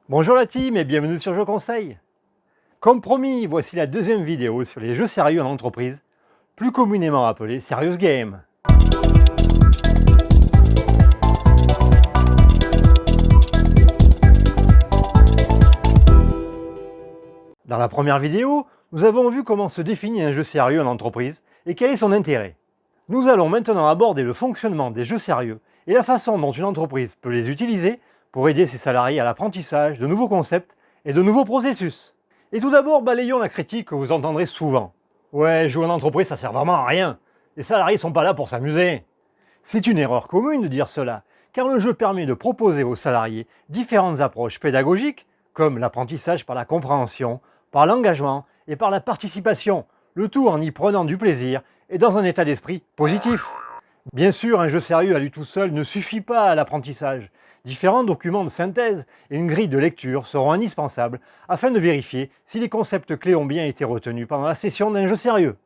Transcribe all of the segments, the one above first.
Bonjour la team et bienvenue sur Je Conseille. Comme promis, voici la deuxième vidéo sur les jeux sérieux en entreprise, plus communément appelés Serious Game. Dans la première vidéo, nous avons vu comment se définit un jeu sérieux en entreprise et quel est son intérêt. Nous allons maintenant aborder le fonctionnement des jeux sérieux et la façon dont une entreprise peut les utiliser pour aider ses salariés à l'apprentissage de nouveaux concepts et de nouveaux processus. Et tout d'abord, balayons la critique que vous entendrez souvent. Ouais, jouer en entreprise, ça sert vraiment à rien. Les salariés sont pas là pour s'amuser. C'est une erreur commune de dire cela, car le jeu permet de proposer aux salariés différentes approches pédagogiques, comme l'apprentissage par la compréhension, par l'engagement et par la participation, le tout en y prenant du plaisir et dans un état d'esprit positif. Bien sûr, un jeu sérieux à lui tout seul ne suffit pas à l'apprentissage. Différents documents de synthèse et une grille de lecture seront indispensables afin de vérifier si les concepts clés ont bien été retenus pendant la session d'un jeu sérieux.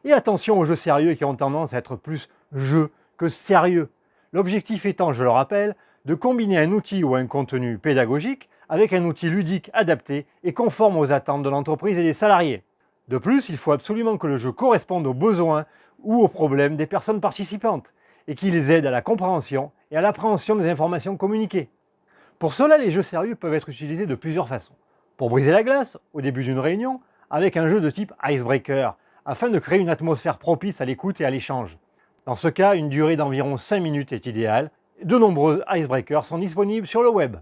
Et attention aux jeux sérieux qui ont tendance à être plus jeux que sérieux. L'objectif étant, je le rappelle, de combiner un outil ou un contenu pédagogique avec un outil ludique adapté et conforme aux attentes de l'entreprise et des salariés. De plus, il faut absolument que le jeu corresponde aux besoins ou aux problèmes des personnes participantes et qu'il les aide à la compréhension et à l'appréhension des informations communiquées. Pour cela, les jeux sérieux peuvent être utilisés de plusieurs façons. Pour briser la glace, au début d'une réunion, avec un jeu de type Icebreaker, afin de créer une atmosphère propice à l'écoute et à l'échange. Dans ce cas, une durée d'environ 5 minutes est idéale. De nombreux Icebreakers sont disponibles sur le web.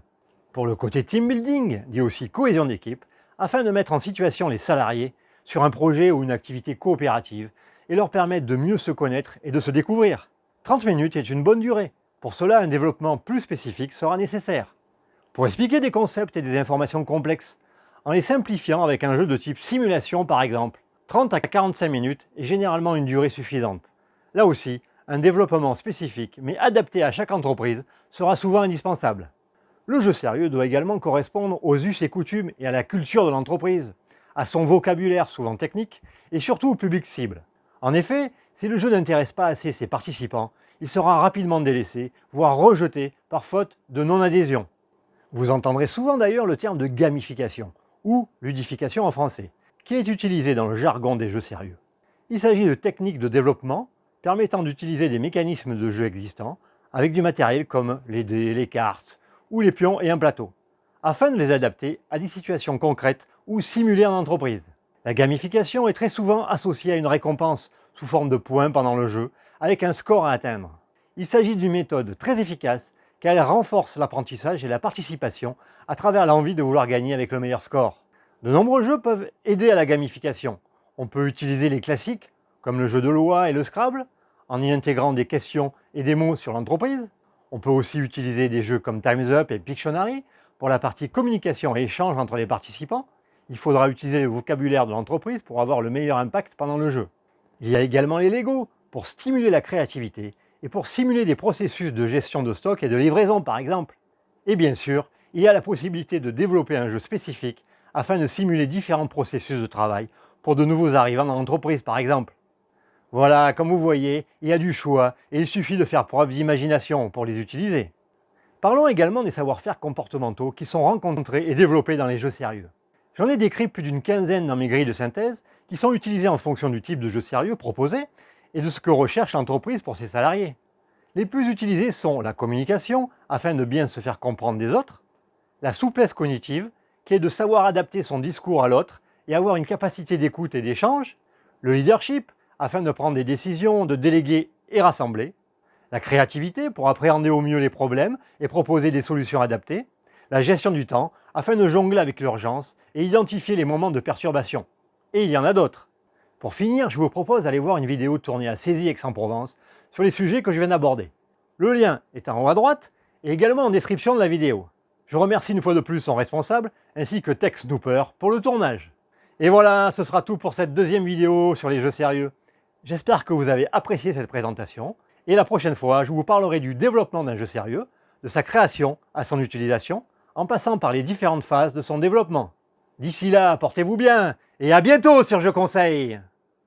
Pour le côté team building, dit aussi cohésion d'équipe, afin de mettre en situation les salariés sur un projet ou une activité coopérative et leur permettre de mieux se connaître et de se découvrir. 30 minutes est une bonne durée. Pour cela, un développement plus spécifique sera nécessaire. Pour expliquer des concepts et des informations complexes, en les simplifiant avec un jeu de type simulation par exemple, 30 à 45 minutes est généralement une durée suffisante. Là aussi, un développement spécifique mais adapté à chaque entreprise sera souvent indispensable. Le jeu sérieux doit également correspondre aux us et coutumes et à la culture de l'entreprise, à son vocabulaire souvent technique et surtout au public cible. En effet, si le jeu n'intéresse pas assez ses participants, il sera rapidement délaissé, voire rejeté par faute de non-adhésion. Vous entendrez souvent d'ailleurs le terme de gamification, ou ludification en français, qui est utilisé dans le jargon des jeux sérieux. Il s'agit de techniques de développement permettant d'utiliser des mécanismes de jeu existants avec du matériel comme les dés, les cartes ou les pions et un plateau, afin de les adapter à des situations concrètes ou simulées en entreprise. La gamification est très souvent associée à une récompense sous forme de points pendant le jeu, avec un score à atteindre. Il s'agit d'une méthode très efficace car elle renforce l'apprentissage et la participation à travers l'envie de vouloir gagner avec le meilleur score. De nombreux jeux peuvent aider à la gamification. On peut utiliser les classiques, comme le jeu de loi et le Scrabble, en y intégrant des questions et des mots sur l'entreprise. On peut aussi utiliser des jeux comme Time's Up et Pictionary pour la partie communication et échange entre les participants. Il faudra utiliser le vocabulaire de l'entreprise pour avoir le meilleur impact pendant le jeu. Il y a également les Lego pour stimuler la créativité et pour simuler des processus de gestion de stock et de livraison par exemple. Et bien sûr, il y a la possibilité de développer un jeu spécifique afin de simuler différents processus de travail pour de nouveaux arrivants dans l'entreprise par exemple. Voilà, comme vous voyez, il y a du choix et il suffit de faire preuve d'imagination pour les utiliser. Parlons également des savoir-faire comportementaux qui sont rencontrés et développés dans les jeux sérieux. J'en ai décrit plus d'une quinzaine dans mes grilles de synthèse qui sont utilisées en fonction du type de jeu sérieux proposé et de ce que recherche l'entreprise pour ses salariés. Les plus utilisés sont la communication, afin de bien se faire comprendre des autres, la souplesse cognitive, qui est de savoir adapter son discours à l'autre et avoir une capacité d'écoute et d'échange, le leadership, afin de prendre des décisions, de déléguer et rassembler, la créativité, pour appréhender au mieux les problèmes et proposer des solutions adaptées, la gestion du temps, afin de jongler avec l'urgence et identifier les moments de perturbation. Et il y en a d'autres. Pour finir, je vous propose d'aller voir une vidéo tournée à Cézy Aix-en-Provence sur les sujets que je viens d'aborder. Le lien est en haut à droite et également en description de la vidéo. Je remercie une fois de plus son responsable ainsi que Tech Snooper pour le tournage. Et voilà, ce sera tout pour cette deuxième vidéo sur les jeux sérieux. J'espère que vous avez apprécié cette présentation et la prochaine fois, je vous parlerai du développement d'un jeu sérieux, de sa création à son utilisation, en passant par les différentes phases de son développement. D'ici là, portez-vous bien et à bientôt sur Je Conseille!